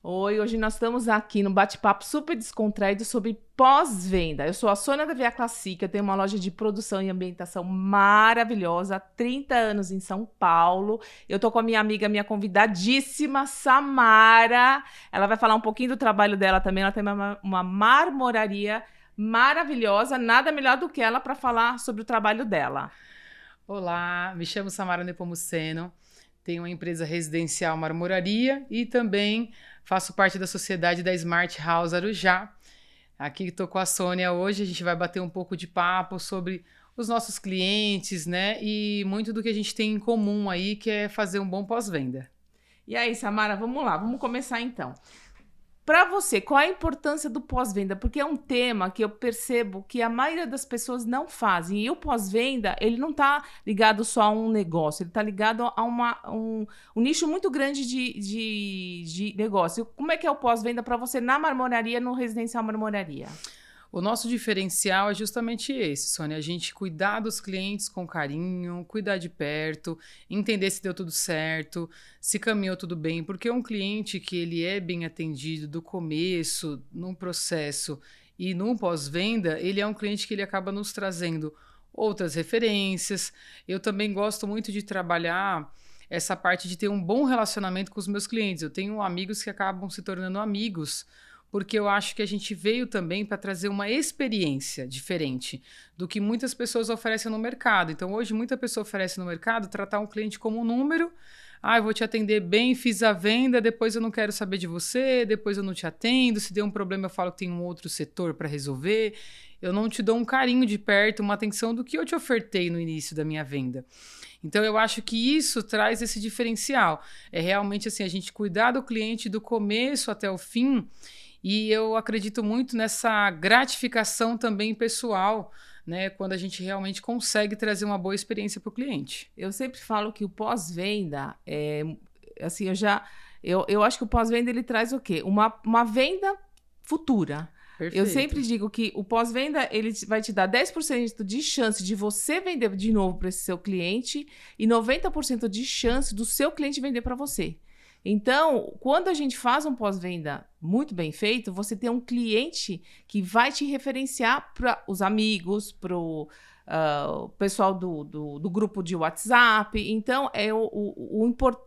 Oi, hoje nós estamos aqui no bate-papo super descontraído sobre pós-venda. Eu sou a Sônia da Via Classic, eu tenho uma loja de produção e ambientação maravilhosa, há 30 anos em São Paulo. Eu tô com a minha amiga, minha convidadíssima, Samara. Ela vai falar um pouquinho do trabalho dela também. Ela tem uma marmoraria maravilhosa, nada melhor do que ela para falar sobre o trabalho dela. Olá, me chamo Samara Nepomuceno, tenho uma empresa residencial marmoraria e também faço parte da sociedade da Smart House Arujá. Aqui estou com a Sônia hoje, a gente vai bater um pouco de papo sobre os nossos clientes, né? E muito do que a gente tem em comum aí, que é fazer um bom pós-venda. E aí, Samara, vamos lá, vamos começar então. Para você, qual a importância do pós-venda? Porque é um tema que eu percebo que a maioria das pessoas não fazem. E o pós-venda, ele não está ligado só a um negócio, ele está ligado a um nicho muito grande de negócio. Como é que é o pós-venda para você na marmoraria, no residencial marmoraria? O nosso diferencial é justamente esse, Sônia, a gente cuidar dos clientes com carinho, cuidar de perto, entender se deu tudo certo, se caminhou tudo bem, porque um cliente que ele é bem atendido do começo, num processo e num pós-venda, ele é um cliente que ele acaba nos trazendo outras referências. Eu também gosto muito de trabalhar essa parte de ter um bom relacionamento com os meus clientes. Eu tenho amigos que acabam se tornando amigos porque eu acho que a gente veio também para trazer uma experiência diferente do que muitas pessoas oferecem no mercado. Então, hoje, muita pessoa oferece no mercado tratar um cliente como um número. Ah, eu vou te atender bem, fiz a venda, depois eu não quero saber de você, depois eu não te atendo. Se der um problema, eu falo que tem um outro setor para resolver. Eu não te dou um carinho de perto, uma atenção do que eu te ofertei no início da minha venda. Então, eu acho que isso traz esse diferencial. É realmente assim, a gente cuidar do cliente do começo até o fim. E eu acredito muito nessa gratificação também pessoal, né? Quando a gente realmente consegue trazer uma boa experiência para o cliente. Eu sempre falo que o pós-venda assim, eu acho que o pós-venda ele traz o quê? Uma venda futura. Perfeito. Eu sempre digo que o pós-venda ele vai te dar 10% de chance de você vender de novo para esse seu cliente e 90% de chance do seu cliente vender para você. Então, quando a gente faz um pós-venda muito bem feito, você tem um cliente que vai te referenciar para os amigos, para o pessoal do grupo de WhatsApp. Então,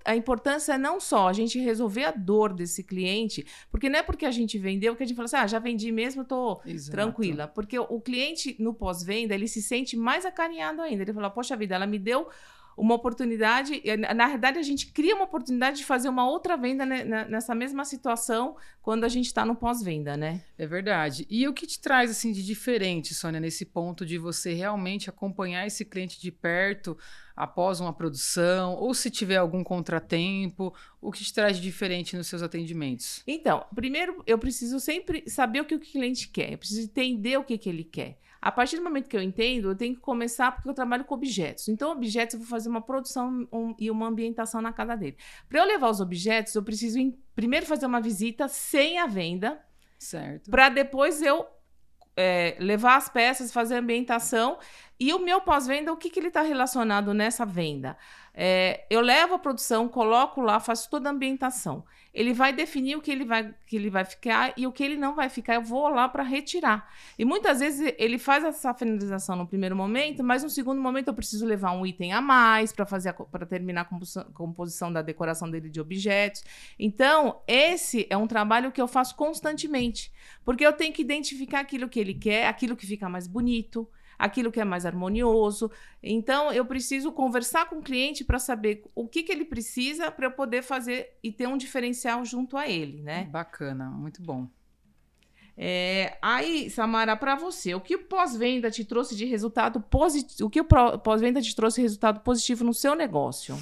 a importância é não só a gente resolver a dor desse cliente, porque não é porque a gente vendeu que a gente fala assim, já vendi mesmo, estou tranquila. Porque o cliente, no pós-venda, ele se sente mais acarinhado ainda. Ele fala, poxa vida, ela me deu uma oportunidade, na verdade a gente cria uma oportunidade de fazer uma outra venda nessa mesma situação quando a gente está no pós-venda, né? É verdade. E o que te traz assim de diferente, Sônia, nesse ponto de você realmente acompanhar esse cliente de perto após uma produção, ou se tiver algum contratempo, o que te traz de diferente nos seus atendimentos? Então, primeiro eu preciso sempre saber o que o cliente quer, eu preciso entender o que ele quer. A partir do momento que eu entendo, eu tenho que começar porque eu trabalho com objetos. Então, objetos, eu vou fazer uma produção e uma ambientação na casa dele. Para eu levar os objetos, eu preciso primeiro fazer uma visita sem a venda. Certo. Para depois eu levar as peças, fazer a ambientação. E o meu pós-venda, o que ele está relacionado nessa venda? Eu levo a produção, coloco lá, faço toda a ambientação. Ele vai definir o que ele vai ficar e o que ele não vai ficar, eu vou lá para retirar. E muitas vezes ele faz essa finalização no primeiro momento, mas no segundo momento eu preciso levar um item a mais para terminar a composição da decoração dele de objetos. Então, esse é um trabalho que eu faço constantemente, porque eu tenho que identificar aquilo que ele quer, aquilo que fica mais bonito, aquilo que é mais harmonioso. Então, eu preciso conversar com o cliente para saber o que ele precisa para eu poder fazer e ter um diferencial junto a ele, né? Bacana, muito bom. Aí, Samara, para você, o que o pós-venda te trouxe de resultado positivo? O que o pós-venda te trouxe de resultado positivo no seu negócio?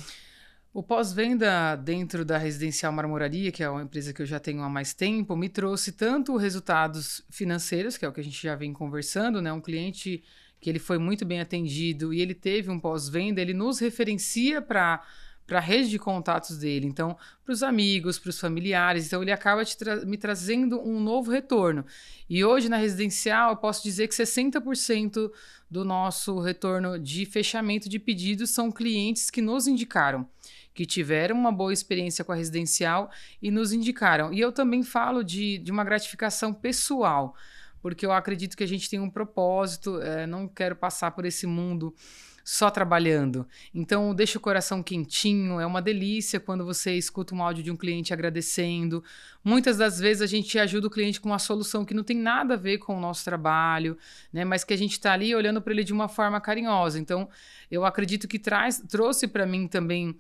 O pós-venda dentro da Residencial Marmoraria, que é uma empresa que eu já tenho há mais tempo, me trouxe tanto resultados financeiros, que é o que a gente já vem conversando, né? Um cliente que ele foi muito bem atendido e ele teve um pós-venda, ele nos referencia para a rede de contatos dele, então, para os amigos, para os familiares, então ele acaba me trazendo um novo retorno. E hoje na residencial eu posso dizer que 60% do nosso retorno de fechamento de pedidos são clientes que nos indicaram, que tiveram uma boa experiência com a residencial e nos indicaram. E eu também falo de uma gratificação pessoal, porque eu acredito que a gente tem um propósito, não quero passar por esse mundo só trabalhando. Então, deixa o coração quentinho, é uma delícia quando você escuta um áudio de um cliente agradecendo. Muitas das vezes a gente ajuda o cliente com uma solução que não tem nada a ver com o nosso trabalho, né? Mas que a gente está ali olhando para ele de uma forma carinhosa. Então, eu acredito que trouxe para mim também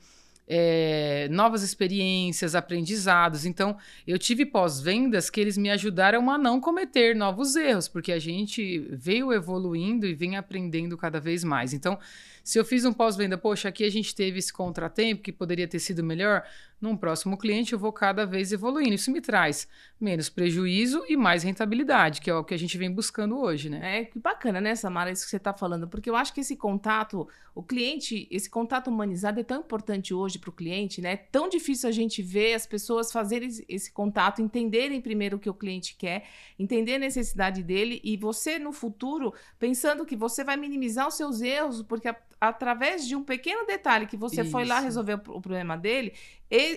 novas experiências, aprendizados. Então, eu tive pós-vendas que eles me ajudaram a não cometer novos erros, porque a gente veio evoluindo e vem aprendendo cada vez mais. Então, se eu fiz um pós-venda, poxa, aqui a gente teve esse contratempo que poderia ter sido melhor, num próximo cliente eu vou cada vez evoluindo. Isso me traz menos prejuízo e mais rentabilidade, que é o que a gente vem buscando hoje, né? Que bacana, né, Samara, isso que você está falando, porque eu acho que esse contato, o cliente, esse contato humanizado é tão importante hoje para o cliente, né? É tão difícil a gente ver as pessoas fazerem esse contato, entenderem primeiro o que o cliente quer, entender a necessidade dele e você, no futuro, pensando que você vai minimizar os seus erros, porque através de um pequeno detalhe que você foi lá resolver o problema dele,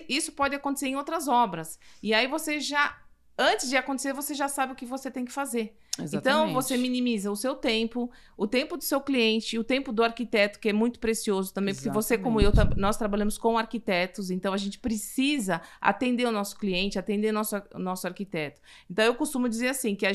isso pode acontecer em outras obras. E aí você já, antes de acontecer, você já sabe o que você tem que fazer. Exatamente. Então, você minimiza o seu tempo, o tempo do seu cliente, o tempo do arquiteto, que é muito precioso também, porque você, como eu, nós trabalhamos com arquitetos, então a gente precisa atender o nosso cliente, atender o nosso arquiteto. Então, eu costumo dizer assim, que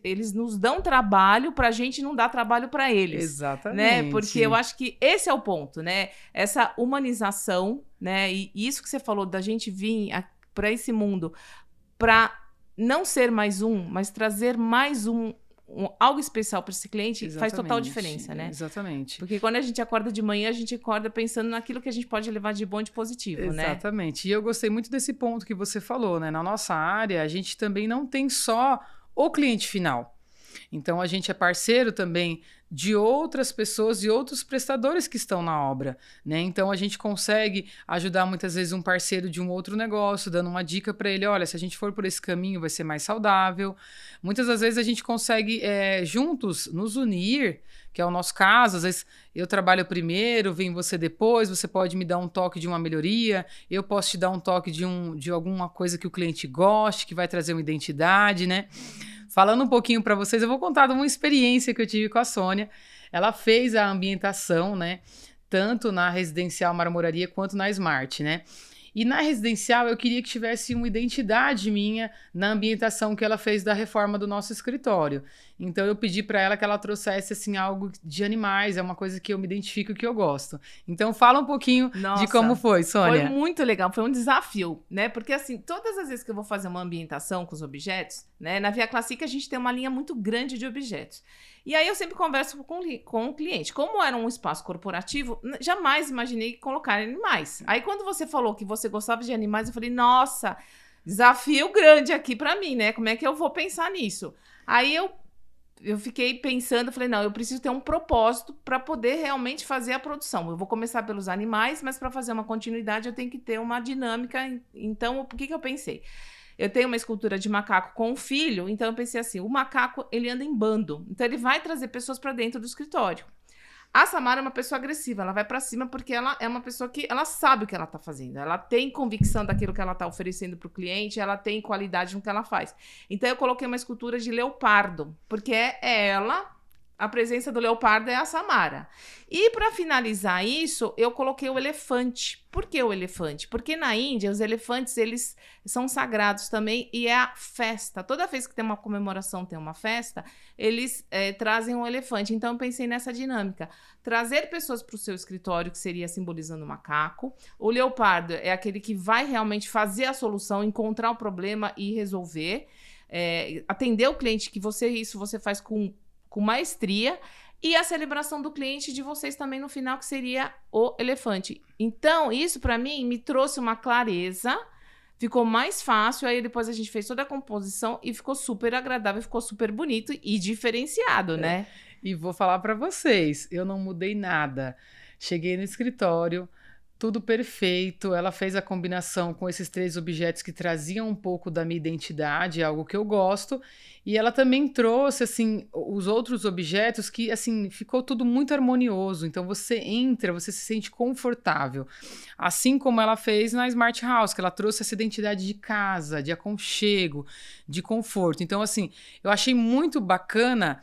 eles nos dão trabalho para a gente não dar trabalho para eles. Exatamente. Né? Porque eu acho que esse é o ponto, né? Essa humanização, né? E isso que você falou, da gente vir para esse mundo, para não ser mais mas trazer mais algo especial para esse cliente. Exatamente. Faz total diferença, né? Exatamente. Porque quando a gente acorda de manhã, a gente acorda pensando naquilo que a gente pode levar de bom e de positivo, né? Exatamente. E eu gostei muito desse ponto que você falou, né? Na nossa área, a gente também não tem só o cliente final. Então, a gente é parceiro também de outras pessoas e outros prestadores que estão na obra, né? Então, a gente consegue ajudar muitas vezes um parceiro de um outro negócio, dando uma dica para ele, olha, se a gente for por esse caminho, vai ser mais saudável. Muitas das vezes a gente consegue juntos nos unir, que é o nosso caso. Às vezes eu trabalho primeiro, vem você depois, você pode me dar um toque de uma melhoria, eu posso te dar um toque de alguma coisa que o cliente goste, que vai trazer uma identidade, né? Falando um pouquinho para vocês, eu vou contar de uma experiência que eu tive com a Sônia. Ela fez a ambientação, né? Tanto na residencial Marmoraria quanto na Smart, né? E na residencial eu queria que tivesse uma identidade minha na ambientação que ela fez da reforma do nosso escritório. Então eu pedi para ela que ela trouxesse assim algo de animais, é uma coisa que eu me identifico e que eu gosto. Então fala um pouquinho de como foi, Sônia. Foi muito legal, foi um desafio, né? Porque assim, todas as vezes que eu vou fazer uma ambientação com os objetos, né? Na Via Clássica a gente tem uma linha muito grande de objetos. E aí eu sempre converso com o cliente. Como era um espaço corporativo, jamais imaginei colocar animais. Aí quando você falou que você gostava de animais, eu falei, nossa, desafio grande aqui para mim, né? Como é que eu vou pensar nisso? Aí eu fiquei pensando, falei, não, eu preciso ter um propósito para poder realmente fazer a produção. Eu vou começar pelos animais, mas para fazer uma continuidade eu tenho que ter uma dinâmica. Então, o que eu pensei? Eu tenho uma escultura de macaco com um filho, então eu pensei assim, o macaco, ele anda em bando, então ele vai trazer pessoas para dentro do escritório. A Samara é uma pessoa agressiva, ela vai para cima porque ela é uma pessoa que ela sabe o que ela está fazendo, ela tem convicção daquilo que ela está oferecendo para o cliente, ela tem qualidade no que ela faz. Então eu coloquei uma escultura de leopardo, porque a presença do leopardo é a Samara. E para finalizar isso, eu coloquei o elefante. Por que o elefante? Porque na Índia, os elefantes, eles são sagrados também e é a festa. Toda vez que tem uma comemoração, tem uma festa, eles trazem um elefante. Então, eu pensei nessa dinâmica. Trazer pessoas para o seu escritório, que seria simbolizando o macaco. O leopardo é aquele que vai realmente fazer a solução, encontrar o problema e resolver. Atender o cliente, que isso você faz com maestria, e a celebração do cliente de vocês também no final, que seria o elefante. Então, isso para mim me trouxe uma clareza, ficou mais fácil, aí depois a gente fez toda a composição e ficou super agradável, ficou super bonito e diferenciado, né? E vou falar para vocês, eu não mudei nada. Cheguei no escritório, tudo perfeito. Ela fez a combinação com esses 3 objetos que traziam um pouco da minha identidade, algo que eu gosto. E ela também trouxe, assim, os outros objetos que, assim, ficou tudo muito harmonioso. Então, você entra, você se sente confortável. Assim como ela fez na Smart House, que ela trouxe essa identidade de casa, de aconchego, de conforto. Então, assim, eu achei muito bacana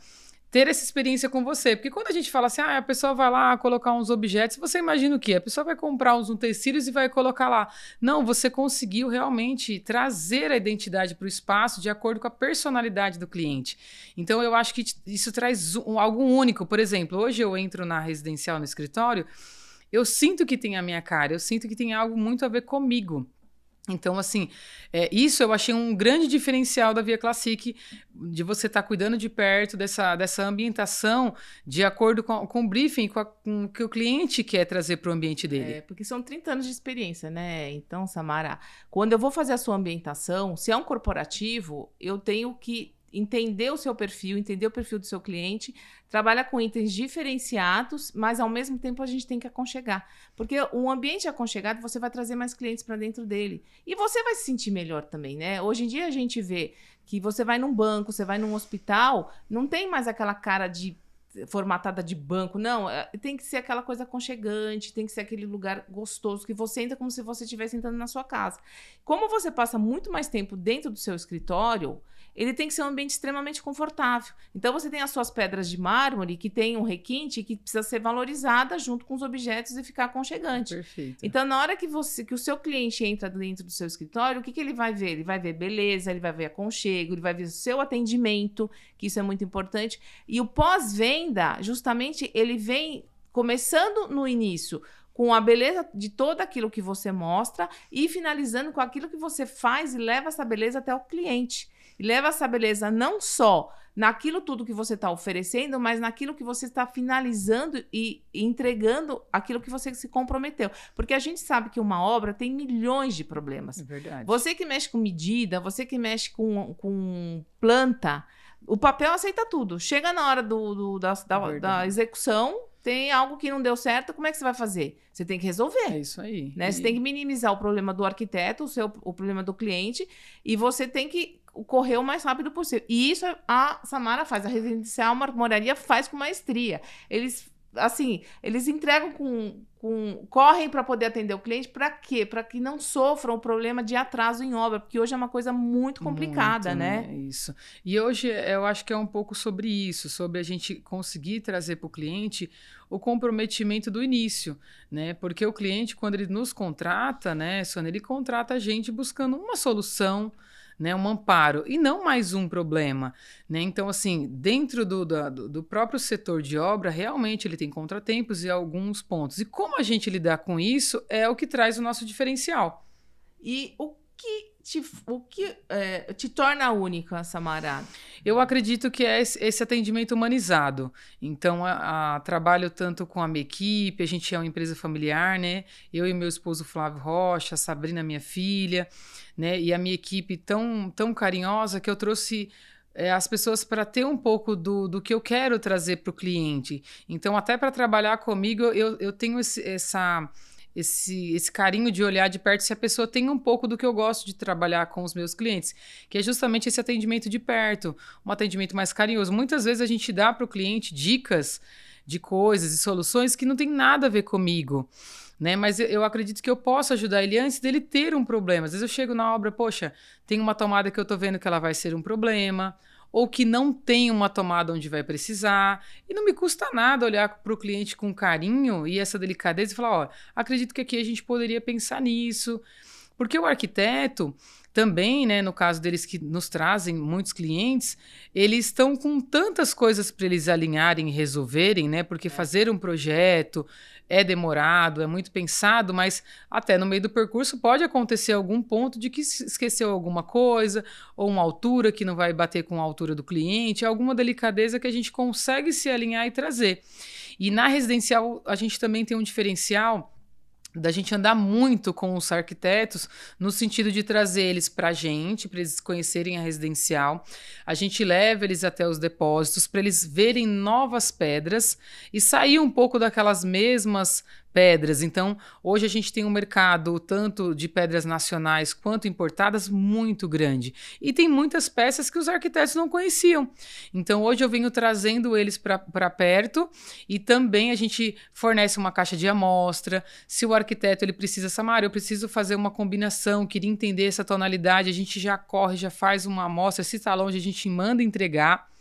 ter essa experiência com você. Porque quando a gente fala assim, a pessoa vai lá colocar uns objetos, você imagina o quê? A pessoa vai comprar uns utensílios e vai colocar lá. Não, você conseguiu realmente trazer a identidade para o espaço de acordo com a personalidade do cliente. Então, eu acho que isso traz algo único. Por exemplo, hoje eu entro na residencial, no escritório, eu sinto que tem a minha cara, eu sinto que tem algo muito a ver comigo. Então, assim, isso eu achei um grande diferencial da Via Classic, de você estar cuidando de perto dessa ambientação de acordo com o briefing, com o que o cliente quer trazer para o ambiente dele. Porque são 30 anos de experiência, né? Então, Samara, quando eu vou fazer a sua ambientação, se é um corporativo, eu tenho que entender o seu perfil, entender o perfil do seu cliente, trabalhar com itens diferenciados, mas ao mesmo tempo a gente tem que aconchegar. Porque um ambiente aconchegado, você vai trazer mais clientes para dentro dele. E você vai se sentir melhor também, né? Hoje em dia a gente vê que você vai num banco, você vai num hospital, não tem mais aquela cara de formatada de banco, não, tem que ser aquela coisa aconchegante, tem que ser aquele lugar gostoso, que você entra como se você estivesse entrando na sua casa. Como você passa muito mais tempo dentro do seu escritório, ele tem que ser um ambiente extremamente confortável. Então, você tem as suas pedras de mármore, que tem um requinte que precisa ser valorizada junto com os objetos e ficar aconchegante. Perfeito. Então, na hora que o seu cliente entra dentro do seu escritório, o que ele vai ver? Ele vai ver beleza, ele vai ver aconchego, ele vai ver o seu atendimento, que isso é muito importante. E o pós-venda, justamente, ele vem começando no início, com a beleza de todo aquilo que você mostra e finalizando com aquilo que você faz e leva essa beleza até o cliente. E leva essa beleza não só naquilo tudo que você está oferecendo, mas naquilo que você está finalizando e entregando aquilo que você se comprometeu. Porque a gente sabe que uma obra tem milhões de problemas. É verdade. Você que mexe com medida, você que mexe com planta, o papel aceita tudo. Chega na hora da execução, tem algo que não deu certo, como é que você vai fazer? Você tem que resolver. É isso aí. Né? Você tem que minimizar o problema do arquiteto, o problema do cliente, e você tem que correr o mais rápido possível. E isso a Samara faz, a Residencial Marmoraria faz com maestria. Eles entregam correm para poder atender o cliente, para quê? Para que não sofram o problema de atraso em obra, porque hoje é uma coisa muito complicada, muito, né? É isso. E hoje eu acho que é um pouco sobre isso, sobre a gente conseguir trazer para o cliente o comprometimento do início, né? Porque o cliente, quando ele nos contrata, né, Sônia, ele contrata a gente buscando uma solução, né, um amparo, e não mais um problema, né? Então, assim, dentro do próprio setor de obra, realmente ele tem contratempos e alguns pontos. E como a gente lidar com isso é o que traz o nosso diferencial. E o que te torna única, Samara? Eu acredito que é esse atendimento humanizado. Então, trabalho tanto com a minha equipe, a gente é uma empresa familiar, né? Eu e meu esposo Flávio Rocha, a Sabrina, minha filha, né? E a minha equipe tão carinhosa que eu trouxe as pessoas para ter um pouco do que eu quero trazer para o cliente. Então, até para trabalhar comigo, eu tenho esse carinho de olhar de perto se a pessoa tem um pouco do que eu gosto de trabalhar com os meus clientes, que é justamente esse atendimento de perto, um atendimento mais carinhoso. Muitas vezes a gente dá para o cliente dicas de coisas e soluções que não tem nada a ver comigo, né? Mas eu acredito que eu posso ajudar ele antes dele ter um problema. Às vezes eu chego na obra, poxa, tem uma tomada que eu tô vendo que ela vai ser um problema, ou que não tem uma tomada onde vai precisar. E não me custa nada olhar para o cliente com carinho e essa delicadeza e falar, ó, acredito que aqui a gente poderia pensar nisso. Porque o arquiteto também, né, no caso deles que nos trazem muitos clientes, eles estão com tantas coisas para eles alinharem e resolverem, né? Porque fazer um projeto é demorado, é muito pensado, mas até no meio do percurso pode acontecer algum ponto de que esqueceu alguma coisa, ou uma altura que não vai bater com a altura do cliente, alguma delicadeza que a gente consegue se alinhar e trazer. E na residencial a gente também tem um diferencial da gente andar muito com os arquitetos no sentido de trazer eles para eles conhecerem a residencial. A gente leva eles até os depósitos para eles verem novas pedras e sair um pouco daquelas mesmas pedras. Então, hoje a gente tem um mercado tanto de pedras nacionais quanto importadas muito grande. E tem muitas peças que os arquitetos não conheciam. Então, hoje eu venho trazendo eles para perto e também a gente fornece uma caixa de amostra. Se o arquiteto ele precisa, Samara, eu preciso fazer uma combinação, queria entender essa tonalidade, a gente já corre, já faz uma amostra. Se está longe, a gente manda entregar.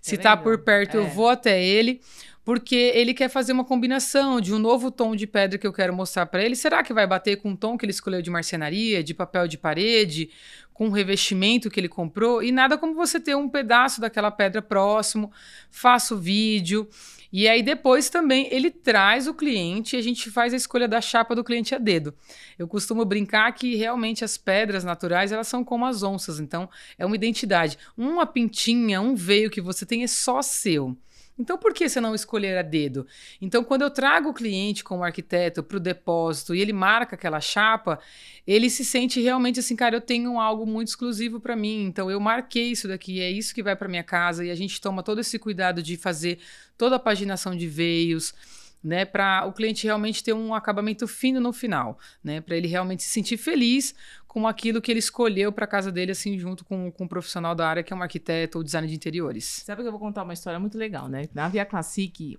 Se está por perto, eu vou até ele. Porque ele quer fazer uma combinação de um novo tom de pedra que eu quero mostrar para ele. Será que vai bater com o tom que ele escolheu de marcenaria, de papel de parede, com o revestimento que ele comprou? E nada como você ter um pedaço daquela pedra próximo, faça o vídeo. E aí depois também ele traz o cliente e a gente faz a escolha da chapa do cliente a dedo. Eu costumo brincar que realmente as pedras naturais elas são como as onças, então é uma identidade. Uma pintinha, um veio que você tem é só seu. Então, por que você não escolher a dedo? Então, quando eu trago o cliente como arquiteto para o depósito e ele marca aquela chapa, ele se sente realmente assim, cara, eu tenho algo muito exclusivo para mim, então eu marquei isso daqui, é isso que vai para minha casa e a gente toma todo esse cuidado de fazer toda a paginação de veios, né, para o cliente realmente ter um acabamento fino no final, né, para ele realmente se sentir feliz com aquilo que ele escolheu para a casa dele, assim, junto com um profissional da área, que é um arquiteto ou designer de interiores. Sabe que eu vou contar uma história muito legal, né? Na Via Classic,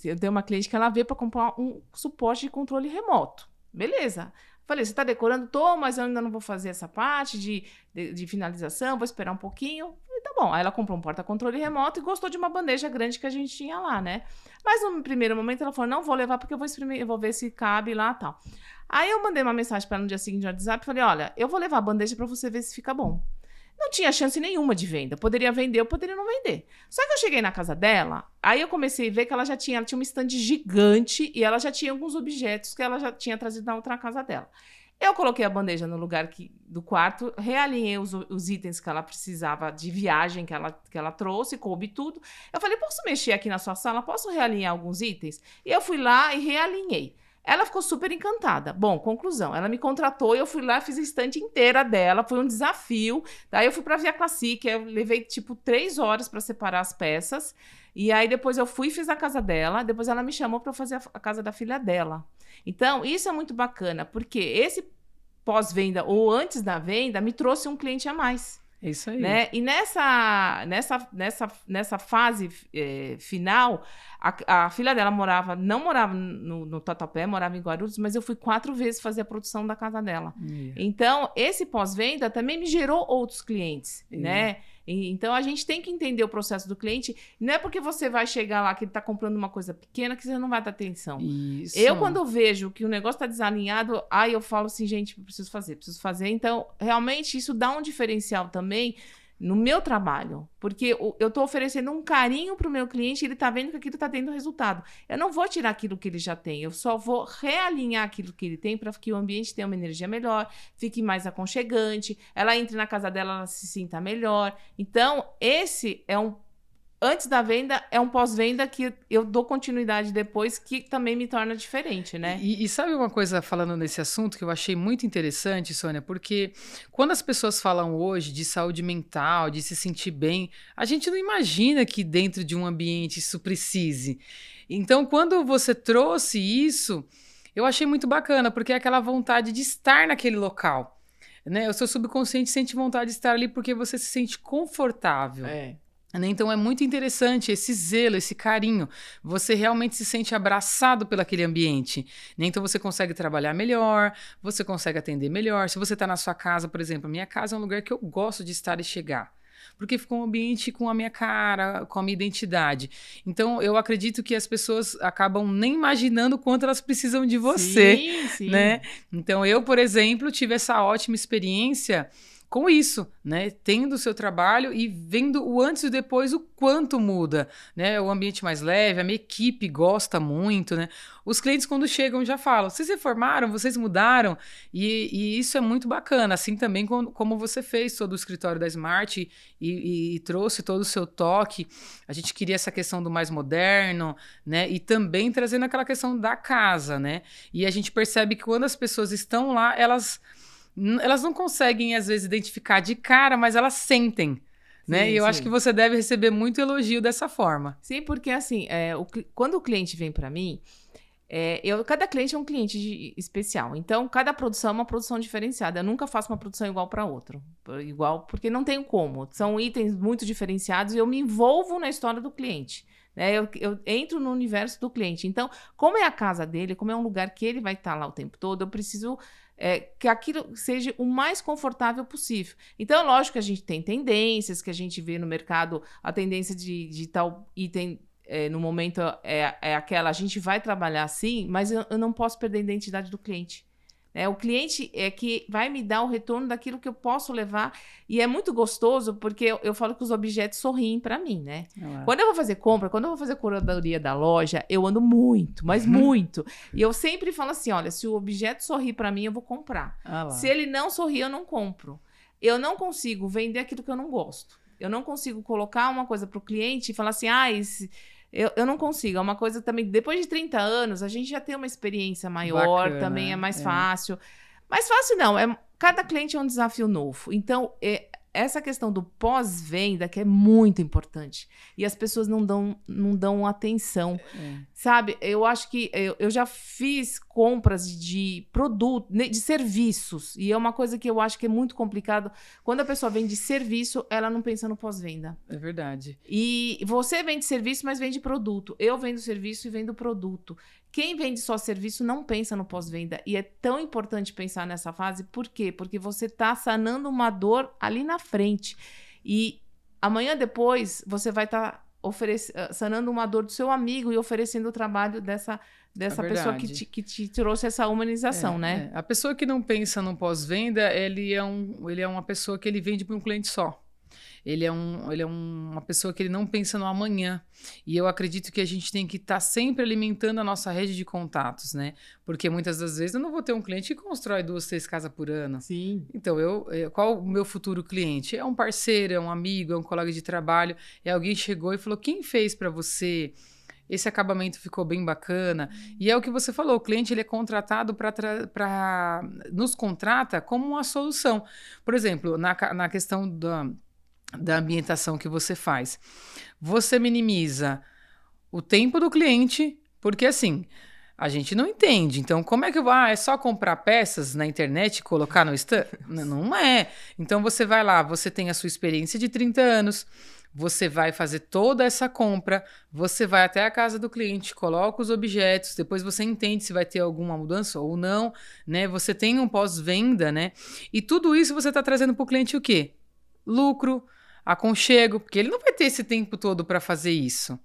eu tenho uma cliente que ela veio para comprar um suporte de controle remoto. Beleza. Falei, você está decorando? Tô, mas eu ainda não vou fazer essa parte de finalização, vou esperar um pouquinho. E tá bom. Aí ela comprou um porta-controle remoto e gostou de uma bandeja grande que a gente tinha lá, né? Mas no primeiro momento ela falou, não vou levar porque eu vou ver se cabe lá e tal. Aí eu mandei uma mensagem para ela no dia seguinte no WhatsApp e falei, olha, eu vou levar a bandeja para você ver se fica bom. Não tinha chance nenhuma de venda. Poderia vender, eu poderia não vender. Só que eu cheguei na casa dela, aí eu comecei a ver que ela tinha uma estande gigante e ela já tinha alguns objetos que ela já tinha trazido na outra casa dela. Eu coloquei a bandeja no lugar do quarto, realinhei os itens que ela precisava de viagem que ela trouxe, coube tudo. Eu falei, posso mexer aqui na sua sala? Posso realinhar alguns itens? E eu fui lá e realinhei. Ela ficou super encantada. Bom, conclusão, ela me contratou e eu fui lá e fiz a estante inteira dela, foi um desafio. Daí eu fui pra Via Classic, eu levei tipo 3 horas para separar as peças. E aí depois eu fui e fiz a casa dela, depois ela me chamou para fazer a casa da filha dela. Então, isso é muito bacana, porque esse pós-venda ou antes da venda me trouxe um cliente a mais. É isso aí. Né? E nessa fase final, a filha dela não morava no Tatuapé, morava em Guarulhos, mas eu fui 4 vezes fazer a produção da casa dela. Então, esse pós-venda também me gerou outros clientes, né? Então, a gente tem que entender o processo do cliente. Não é porque você vai chegar lá que ele está comprando uma coisa pequena que você não vai dar atenção. Isso. Eu, quando vejo que o negócio está desalinhado, aí eu falo assim, gente, preciso fazer. Então, realmente, isso dá um diferencial também no meu trabalho. Porque eu estou oferecendo um carinho para o meu cliente e ele está vendo que aquilo está tendo resultado. Eu não vou tirar aquilo que ele já tem, eu só vou realinhar aquilo que ele tem para que o ambiente tenha uma energia melhor, fique mais aconchegante, ela entre na casa dela, ela se sinta melhor. Então, esse é antes da venda, é um pós-venda que eu dou continuidade depois, que também me torna diferente, né? E sabe uma coisa, falando nesse assunto, que eu achei muito interessante, Sônia? Porque quando as pessoas falam hoje de saúde mental, de se sentir bem, a gente não imagina que dentro de um ambiente isso precise. Então, quando você trouxe isso, eu achei muito bacana, porque é aquela vontade de estar naquele local, né? O seu subconsciente sente vontade de estar ali porque você se sente confortável. Então é muito interessante esse zelo, esse carinho. Você realmente se sente abraçado pelo aquele ambiente. Então você consegue trabalhar melhor, você consegue atender melhor. Se você está na sua casa, por exemplo, a minha casa é um lugar que eu gosto de estar e chegar. Porque ficou um ambiente com a minha cara, com a minha identidade. Então, eu acredito que as pessoas acabam nem imaginando o quanto elas precisam de você. Sim. Né? Então, eu, por exemplo, tive essa ótima experiência com isso, né? Tendo o seu trabalho e vendo o antes e o depois, o quanto muda, né? O ambiente mais leve, a minha equipe gosta muito, né? Os clientes, quando chegam, já falam, vocês reformaram, vocês mudaram, e isso é muito bacana, assim também como você fez todo o escritório da Smart e trouxe todo o seu toque. A gente queria essa questão do mais moderno, né? E também trazendo aquela questão da casa, né? E a gente percebe que quando as pessoas estão lá, elas não conseguem, às vezes, identificar de cara, mas elas sentem, né? Sim, e eu acho que você deve receber muito elogio dessa forma. Sim, porque assim, quando o cliente vem para mim, Cada cliente é um cliente especial. Então, cada produção é uma produção diferenciada. Eu nunca faço uma produção igual para outra. Igual, porque não tenho como. São itens muito diferenciados e eu me envolvo na história do cliente. Né? Eu entro no universo do cliente. Então, como é a casa dele, como é um lugar que ele vai estar lá o tempo todo, eu preciso que aquilo seja o mais confortável possível. Então, lógico que a gente tem tendências, que a gente vê no mercado, a tendência de tal item... no momento é aquela, a gente vai trabalhar assim, mas eu não posso perder a identidade do cliente. O cliente é que vai me dar o retorno daquilo que eu posso levar, e é muito gostoso, porque eu falo que os objetos sorriem para mim, né? Quando eu vou fazer compra, quando eu vou fazer curadoria da loja, eu ando muito, mas muito. E eu sempre falo assim, olha, se o objeto sorrir para mim, eu vou comprar. Se ele não sorrir, eu não compro. Eu não consigo vender aquilo que eu não gosto. Eu não consigo colocar uma coisa para o cliente e falar assim, eu não consigo. É uma coisa também, depois de 30 anos, a gente já tem uma experiência maior, bacana, também é mais fácil. Mais fácil não, cada cliente é um desafio novo. Então, essa questão do pós-venda que é muito importante. E as pessoas não dão atenção. Sabe? Eu acho que eu já fiz compras de produto, de serviços. E é uma coisa que eu acho que é muito complicado. Quando a pessoa vende serviço, ela não pensa no pós-venda. É verdade. E você vende serviço, mas vende produto. Eu vendo serviço e vendo produto. Quem vende só serviço não pensa no pós-venda. E é tão importante pensar nessa fase. Por quê? Porque você está sanando uma dor ali na frente. E amanhã depois, você vai estar sanando uma dor do seu amigo e oferecendo o trabalho dessa pessoa que te trouxe essa humanização, né? A pessoa que não pensa no pós-venda, ele é uma pessoa que ele vende para um cliente só. Ele é uma pessoa que ele não pensa no amanhã. E eu acredito que a gente tem que estar sempre alimentando a nossa rede de contatos, né? Porque muitas das vezes eu não vou ter um cliente que constrói 2, 3 casas por ano. Sim. Então, qual o meu futuro cliente? É um parceiro, é um amigo, é um colega de trabalho, é alguém que chegou e falou, quem fez para você? Esse acabamento ficou bem bacana. E é o que você falou, o cliente ele é contratado nos contrata como uma solução. Por exemplo, na questão da ambientação que você faz. Você minimiza o tempo do cliente, porque assim, a gente não entende. Então, como é que eu vou? É só comprar peças na internet e colocar no stand? Não é. Então, você vai lá, você tem a sua experiência de 30 anos, você vai fazer toda essa compra, você vai até a casa do cliente, coloca os objetos, depois você entende se vai ter alguma mudança ou não, né? Você tem um pós-venda, né? E tudo isso você está trazendo para o cliente o quê? Lucro, aconchego, porque ele não vai ter esse tempo todo para fazer isso.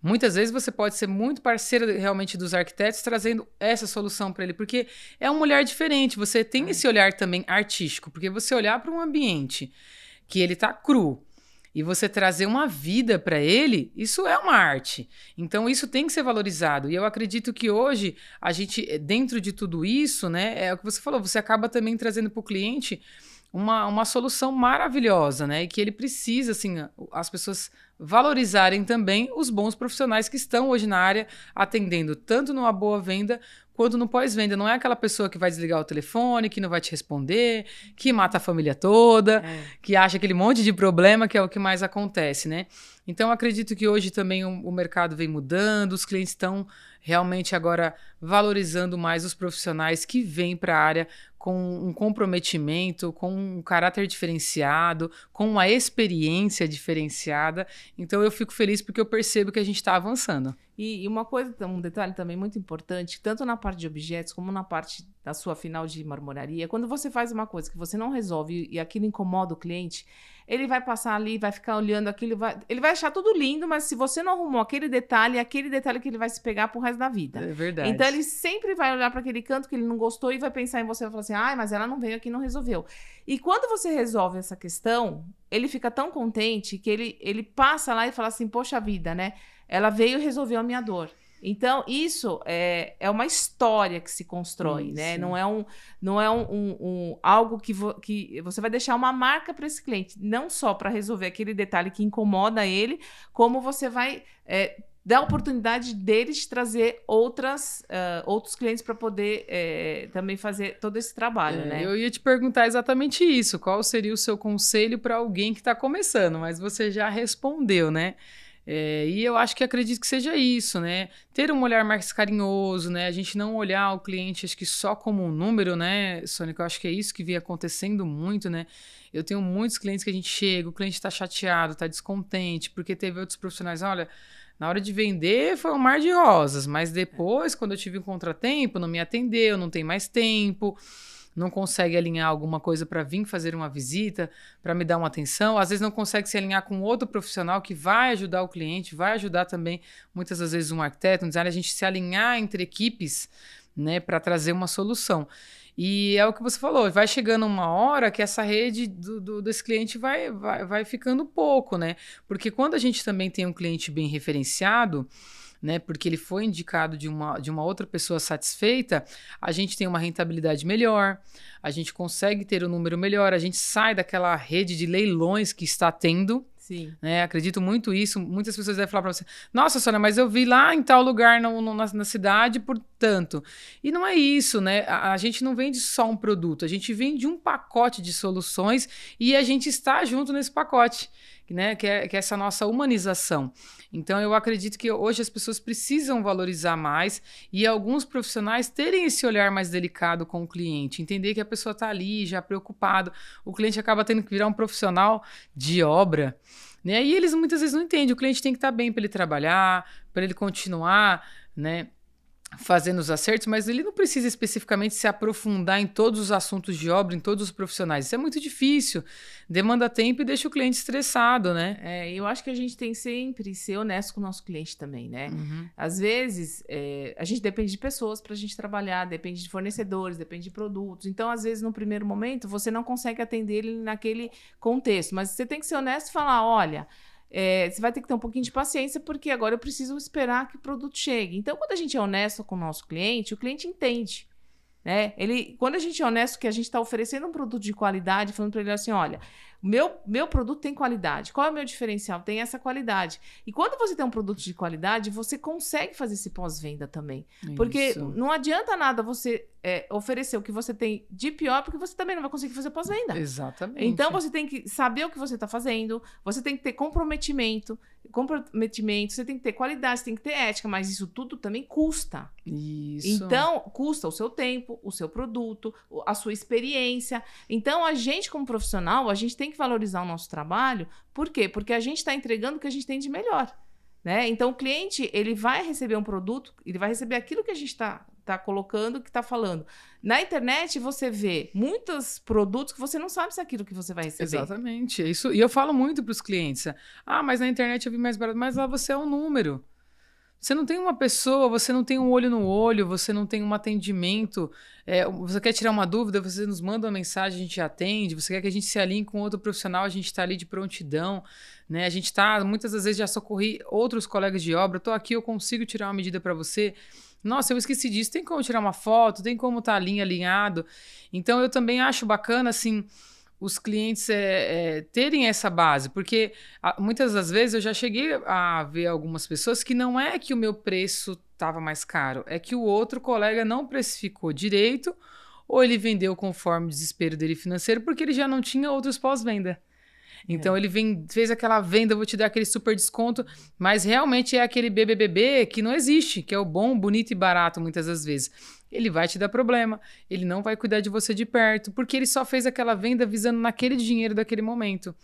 Muitas vezes você pode ser muito parceira realmente dos arquitetos trazendo essa solução para ele, porque é um olhar diferente, você tem esse olhar também artístico, porque você olhar para um ambiente que ele está cru e você trazer uma vida para ele, isso é uma arte. Então isso tem que ser valorizado. E eu acredito que hoje a gente, dentro de tudo isso, né, é o que você falou, você acaba também trazendo para o cliente uma solução maravilhosa, né? E que ele precisa, assim, as pessoas valorizarem também os bons profissionais que estão hoje na área atendendo tanto numa boa venda quanto no pós-venda. Não é aquela pessoa que vai desligar o telefone, que não vai te responder, que mata a família toda, que acha aquele monte de problema, que é o que mais acontece, né? Então, eu acredito que hoje também o mercado vem mudando, os clientes estão realmente agora valorizando mais os profissionais que vêm para a área com um comprometimento, com um caráter diferenciado, com uma experiência diferenciada. Então, eu fico feliz porque eu percebo que a gente está avançando. E uma coisa, um detalhe também muito importante, tanto na parte de objetos como na parte da sua final de marmoraria, quando você faz uma coisa que você não resolve e aquilo incomoda o cliente, ele vai passar ali, vai ficar olhando aquilo, ele vai achar tudo lindo, mas se você não arrumou aquele detalhe, é aquele detalhe que ele vai se pegar pro resto da vida. É verdade. Então, ele sempre vai olhar para aquele canto que ele não gostou e vai pensar em você e vai falar assim, mas ela não veio aqui e não resolveu. E quando você resolve essa questão, ele fica tão contente que ele passa lá e fala assim, poxa vida, né? Ela veio e resolveu a minha dor. Então, isso é uma história que se constrói, isso, né? Não é algo que você vai deixar uma marca para esse cliente. Não só para resolver aquele detalhe que incomoda ele, como você vai dar a oportunidade dele de trazer outros clientes para poder também fazer todo esse trabalho, né? Eu ia te perguntar exatamente isso. Qual seria o seu conselho para alguém que está começando? Mas você já respondeu, né? E eu acho que acredito que seja isso, né? Ter um olhar mais carinhoso, né? A gente não olhar o cliente, acho que só como um número, né, Sônia? Eu acho que é isso que vem acontecendo muito, né? Eu tenho muitos clientes que a gente chega, o cliente está chateado, está descontente, porque teve outros profissionais, olha, na hora de vender foi um mar de rosas, mas depois, quando eu tive um contratempo, não me atendeu, não tem mais tempo, não consegue alinhar alguma coisa para vir fazer uma visita, para me dar uma atenção, às vezes não consegue se alinhar com outro profissional que vai ajudar o cliente, vai ajudar também, muitas das vezes, um arquiteto, um designer, a gente se alinhar entre equipes, né, para trazer uma solução. E é o que você falou, vai chegando uma hora que essa rede desse cliente vai ficando pouco, né? Porque quando a gente também tem um cliente bem referenciado, né, porque ele foi indicado de uma outra pessoa satisfeita, a gente tem uma rentabilidade melhor, a gente consegue ter um número melhor, a gente sai daquela rede de leilões que está tendo. Sim. Né? Acredito muito isso. Muitas pessoas devem falar para você: nossa, Sônia, mas eu vi lá em tal lugar na cidade por tanto. E não é isso, né? A gente não vende só um produto, a gente vende um pacote de soluções e a gente está junto nesse pacote, né? Que é essa nossa humanização. Então, eu acredito que hoje as pessoas precisam valorizar mais e alguns profissionais terem esse olhar mais delicado com o cliente, entender que a pessoa está ali já preocupado. O cliente acaba tendo que virar um profissional de obra, né? E eles muitas vezes não entendem. O cliente tem que estar bem para ele trabalhar, para ele continuar, né, fazendo os acertos, mas ele não precisa especificamente se aprofundar em todos os assuntos de obra, em todos os profissionais. Isso é muito difícil, demanda tempo e deixa o cliente estressado, né? Eu acho que a gente tem sempre ser honesto com o nosso cliente também, né? Uhum. Às vezes, a gente depende de pessoas para a gente trabalhar, depende de fornecedores, depende de produtos. Então, às vezes, no primeiro momento, você não consegue atender ele naquele contexto, mas você tem que ser honesto e falar, olha... você vai ter que ter um pouquinho de paciência, porque agora eu preciso esperar que o produto chegue. Então, quando a gente é honesto com o nosso cliente, o cliente entende, né? Quando a gente é honesto que a gente está oferecendo um produto de qualidade, falando para ele assim, olha, meu produto tem qualidade. Qual é o meu diferencial? Tem essa qualidade. E quando você tem um produto de qualidade, você consegue fazer esse pós-venda também. Porque Isso. não adianta nada você oferecer o que você tem de pior, porque você também não vai conseguir fazer pós-venda. Exatamente. Então, você tem que saber o que você está fazendo, você tem que ter comprometimento, você tem que ter qualidade, você tem que ter ética, mas isso tudo também custa. Isso. Então, custa o seu tempo, o seu produto, a sua experiência. Então, a gente como profissional, a gente tem que valorizar o nosso trabalho. Por quê? Porque a gente está entregando o que a gente tem de melhor, né? Então, o cliente, ele vai receber um produto, ele vai receber aquilo que a gente está colocando, que está falando. Na internet, você vê muitos produtos que você não sabe se é aquilo que você vai receber. Exatamente. Isso. E eu falo muito para os clientes. Mas na internet eu vi mais barato. Mas lá você é um número. Você não tem uma pessoa, você não tem um olho no olho, você não tem um atendimento. Você quer tirar uma dúvida, você nos manda uma mensagem, a gente atende. Você quer que a gente se alinhe com outro profissional, a gente está ali de prontidão. Né? A gente está, muitas das vezes, já socorri outros colegas de obra. Estou aqui, eu consigo tirar uma medida para você. Nossa, eu esqueci disso. Tem como tirar uma foto? Tem como estar alinhado? Então, eu também acho bacana, assim, os clientes terem essa base, porque muitas das vezes eu já cheguei a ver algumas pessoas que não é que o meu preço estava mais caro, é que o outro colega não precificou direito ou ele vendeu conforme o desespero dele financeiro porque ele já não tinha outros pós-venda. Então ele fez aquela venda, vou te dar aquele super desconto, mas realmente é aquele BBBB que não existe, que é o bom, bonito e barato muitas das vezes. Ele vai te dar problema, ele não vai cuidar de você de perto, porque ele só fez aquela venda visando naquele dinheiro daquele momento.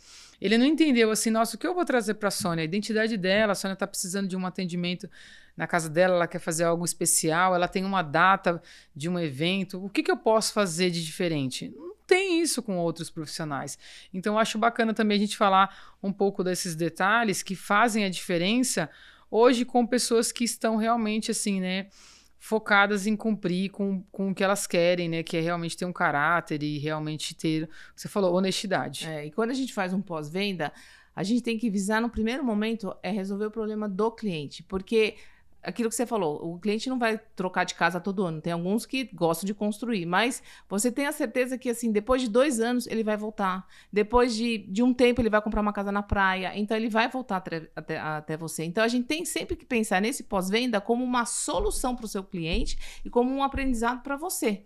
Ele não entendeu assim, nossa, o que eu vou trazer para a Sônia? A identidade dela, a Sônia está precisando de um atendimento na casa dela, ela quer fazer algo especial, ela tem uma data de um evento, o que eu posso fazer de diferente? Não tem isso com outros profissionais. Então, eu acho bacana também a gente falar um pouco desses detalhes que fazem a diferença hoje com pessoas que estão realmente assim, né, focadas em cumprir com o que elas querem, né? Que é realmente ter um caráter e realmente ter, o que você falou, honestidade. E quando a gente faz um pós-venda, a gente tem que visar no primeiro momento resolver o problema do cliente, porque aquilo que você falou, o cliente não vai trocar de casa todo ano. Tem alguns que gostam de construir, mas você tem a certeza que, assim, depois de 2 anos, ele vai voltar. Depois de um tempo, ele vai comprar uma casa na praia. Então, ele vai voltar até você. Então, a gente tem sempre que pensar nesse pós-venda como uma solução para o seu cliente e como um aprendizado para você.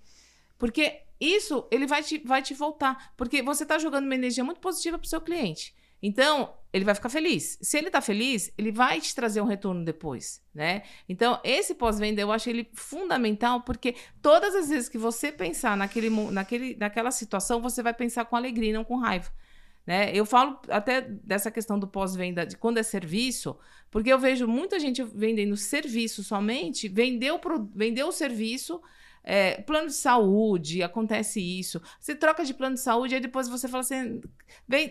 Porque isso, ele vai te voltar. Porque você está jogando uma energia muito positiva para o seu cliente. Então, ele vai ficar feliz. Se ele tá feliz, ele vai te trazer um retorno depois, né? Então, esse pós-venda, eu acho ele fundamental, porque todas as vezes que você pensar naquela situação, você vai pensar com alegria e não com raiva, né? Eu falo até dessa questão do pós-venda, de quando é serviço, porque eu vejo muita gente vendendo serviço somente, vendeu o serviço, plano de saúde, acontece isso. Você troca de plano de saúde, aí depois você fala assim,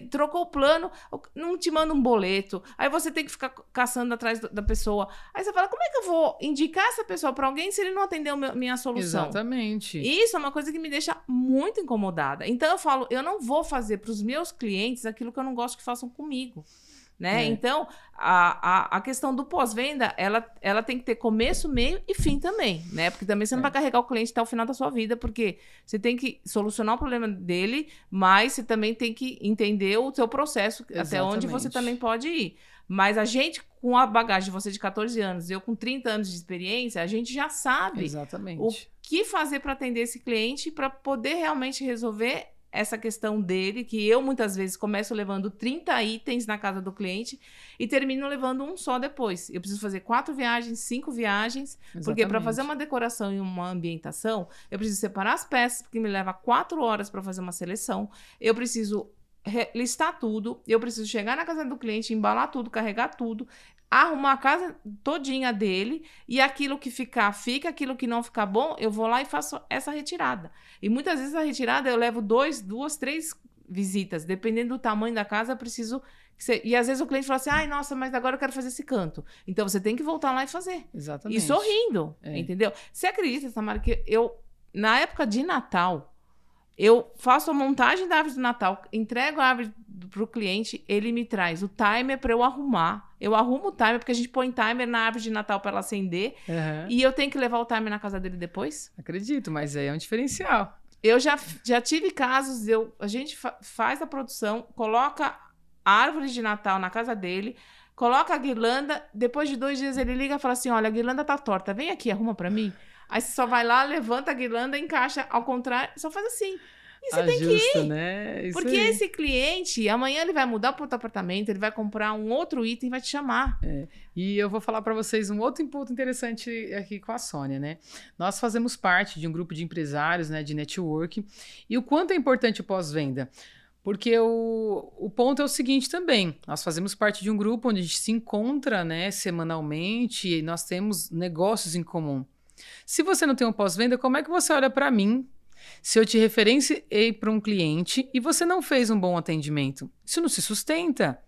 trocou o plano, não te manda um boleto, aí você tem que ficar caçando atrás da pessoa. Aí você fala, como é que eu vou indicar essa pessoa para alguém se ele não atendeu minha solução? Exatamente. Isso é uma coisa que me deixa muito incomodada. Então eu falo, eu não vou fazer para os meus clientes aquilo que eu não gosto que façam comigo. Né? Então, a questão do pós-venda, ela tem que ter começo, meio e fim também, né? Porque também você não vai carregar o cliente até o final da sua vida, porque você tem que solucionar o problema dele, mas você também tem que entender o seu processo, até onde você também pode ir. Mas a gente, com a bagagem de você de 14 anos, eu com 30 anos de experiência, a gente já sabe o que fazer para atender esse cliente, para poder realmente resolver essa questão dele, que eu muitas vezes começo levando 30 itens na casa do cliente e termino levando um só depois. Eu preciso fazer 4 viagens, 5 viagens, porque para fazer uma decoração e uma ambientação, eu preciso separar as peças, porque me leva 4 horas para fazer uma seleção, eu preciso listar tudo, eu preciso chegar na casa do cliente, embalar tudo, carregar tudo, arrumar a casa todinha dele, e aquilo que ficar, fica, aquilo que não ficar bom, eu vou lá e faço essa retirada. E muitas vezes a retirada eu levo 2, 3 visitas, dependendo do tamanho da casa, eu preciso... E às vezes o cliente fala assim, ai, nossa, mas agora eu quero fazer esse canto. Então você tem que voltar lá e fazer. Exatamente. E sorrindo, entendeu? Você acredita, Tamara, que na época de Natal, eu faço a montagem da árvore de Natal, entrego a árvore para o cliente, ele me traz o timer para eu arrumar. Eu arrumo o timer, porque a gente põe timer na árvore de Natal para ela acender. E eu tenho que levar o timer na casa dele depois? Acredito, mas aí é um diferencial. Eu já tive casos, a gente faz a produção, coloca a árvore de Natal na casa dele, coloca a guirlanda, depois de 2 dias ele liga e fala assim, olha, a guirlanda tá torta, vem aqui, arruma para mim. Aí você só vai lá, levanta a guirlanda, encaixa ao contrário, só faz assim. E você tem que ir. Né? Isso porque aí. Esse cliente, amanhã ele vai mudar para outro apartamento, ele vai comprar um outro item e vai te chamar. E eu vou falar para vocês um outro ponto interessante aqui com a Sônia, né? Nós fazemos parte de um grupo de empresários, né, de network, e o quanto é importante o pós-venda. Porque o ponto é o seguinte também, nós fazemos parte de um grupo onde a gente se encontra, né, semanalmente, e nós temos negócios em comum. Se você não tem um pós-venda, como é que você olha para mim se eu te referenciei para um cliente e você não fez um bom atendimento? Isso não se sustenta.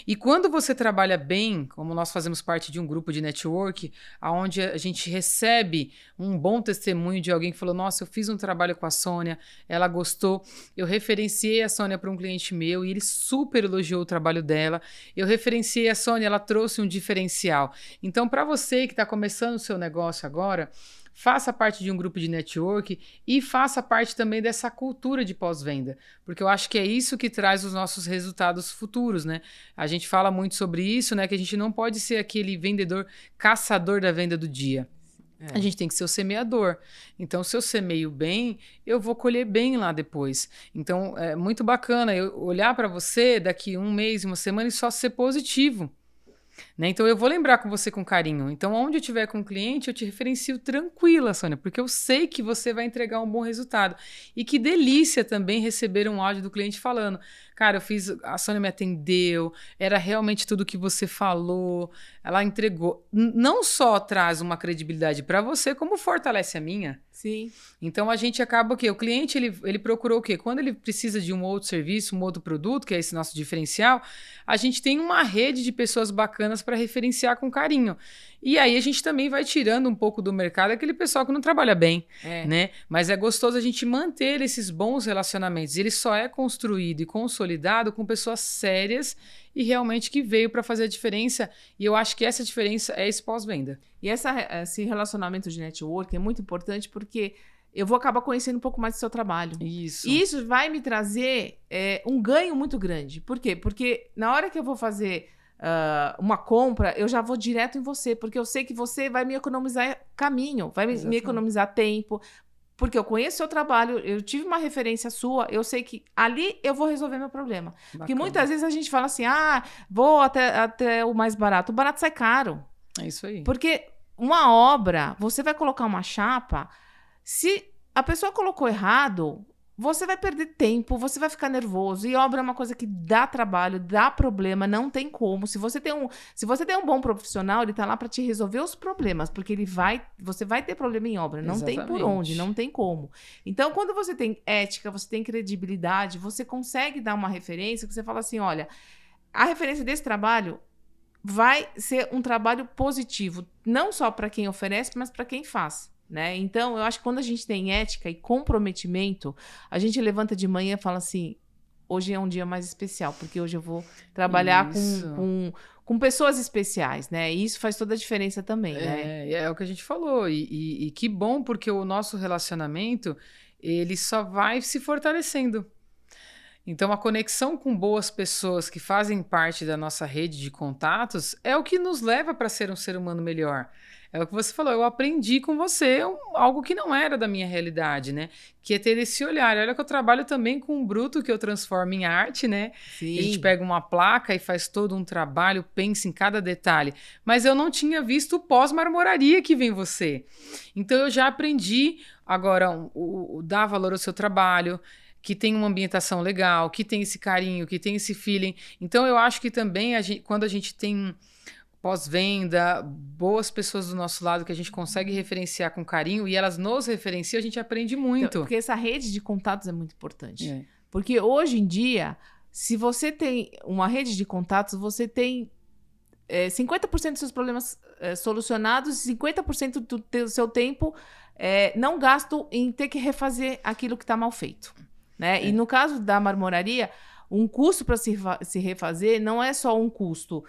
E quando você trabalha bem, como nós fazemos parte de um grupo de network, onde a gente recebe um bom testemunho de alguém que falou, nossa, eu fiz um trabalho com a Sônia, ela gostou, eu referenciei a Sônia para um cliente meu e ele super elogiou o trabalho dela, eu referenciei a Sônia, ela trouxe um diferencial. Então, para você que está começando o seu negócio agora, faça parte de um grupo de network e faça parte também dessa cultura de pós-venda, porque eu acho que é isso que traz os nossos resultados futuros, né? A gente fala muito sobre isso, né? Que a gente não pode ser aquele vendedor caçador da venda do dia. A gente tem que ser o semeador. Então, se eu semeio bem, eu vou colher bem lá depois. Então, é muito bacana eu olhar para você daqui 1 mês, 1 semana e só ser positivo. Né? Então, eu vou lembrar com você com carinho. Então, onde eu estiver com o cliente, eu te referencio tranquila, Sônia, porque eu sei que você vai entregar um bom resultado. E que delícia também receber um áudio do cliente falando, cara, a Sônia me atendeu, era realmente tudo o que você falou, ela entregou. Não só traz uma credibilidade para você, como fortalece a minha. Sim. Então, a gente acaba o quê? O cliente, ele procurou o quê? Quando ele precisa de um outro serviço, um outro produto, que é esse nosso diferencial, a gente tem uma rede de pessoas bacanas para referenciar com carinho. E aí, a gente também vai tirando um pouco do mercado aquele pessoal que não trabalha bem, né? Mas é gostoso a gente manter esses bons relacionamentos. Ele só é construído e consolidado com pessoas sérias e realmente que veio para fazer a diferença. E eu acho que essa diferença é esse pós-venda. E esse relacionamento de network é muito importante porque eu vou acabar conhecendo um pouco mais do seu trabalho. Isso. E isso vai me trazer um ganho muito grande. Por quê? Porque na hora que eu vou fazer uma compra, eu já vou direto em você, porque eu sei que você vai me economizar caminho, vai me economizar tempo. porque eu conheço seu trabalho, eu tive uma referência sua, eu sei que ali eu vou resolver meu problema. Bacana. Porque muitas vezes a gente fala assim, vou até o mais barato. O barato sai caro. É isso aí. Porque uma obra, você vai colocar uma chapa, se a pessoa colocou errado, você vai perder tempo, você vai ficar nervoso. E obra é uma coisa que dá trabalho, dá problema, não tem como. Se você tem um bom profissional, ele tá lá para te resolver os problemas, porque você vai ter problema em obra, não tem por onde, não tem como. Então, quando você tem ética, você tem credibilidade, você consegue dar uma referência que você fala assim, olha, a referência desse trabalho vai ser um trabalho positivo, não só para quem oferece, mas para quem faz. Né? Então, eu acho que quando a gente tem ética e comprometimento, a gente levanta de manhã e fala assim, hoje é um dia mais especial, porque hoje eu vou trabalhar com pessoas especiais, né? E isso faz toda a diferença também, né? É o que a gente falou, e que bom, porque o nosso relacionamento, ele só vai se fortalecendo. Então, a conexão com boas pessoas que fazem parte da nossa rede de contatos é o que nos leva para ser um ser humano melhor. É o que você falou, eu aprendi com você algo que não era da minha realidade, né? Que é ter esse olhar. Olha que eu trabalho também com um bruto que eu transformo em arte, né? Sim. A gente pega uma placa e faz todo um trabalho, pensa em cada detalhe. Mas eu não tinha visto o pós-marmoraria que vem você. Então, eu já aprendi agora o dar valor ao seu trabalho, que tem uma ambientação legal, que tem esse carinho, que tem esse feeling. Então, eu acho que também, quando a gente tem pós-venda, boas pessoas do nosso lado que a gente consegue referenciar com carinho e elas nos referenciam, a gente aprende muito. Então, porque essa rede de contatos é muito importante. Porque hoje em dia, se você tem uma rede de contatos, você tem 50% dos seus problemas solucionados e 50% do seu tempo não gasto em ter que refazer aquilo que está mal feito. Né? E no caso da marmoraria, um custo para se refazer não é só um custo.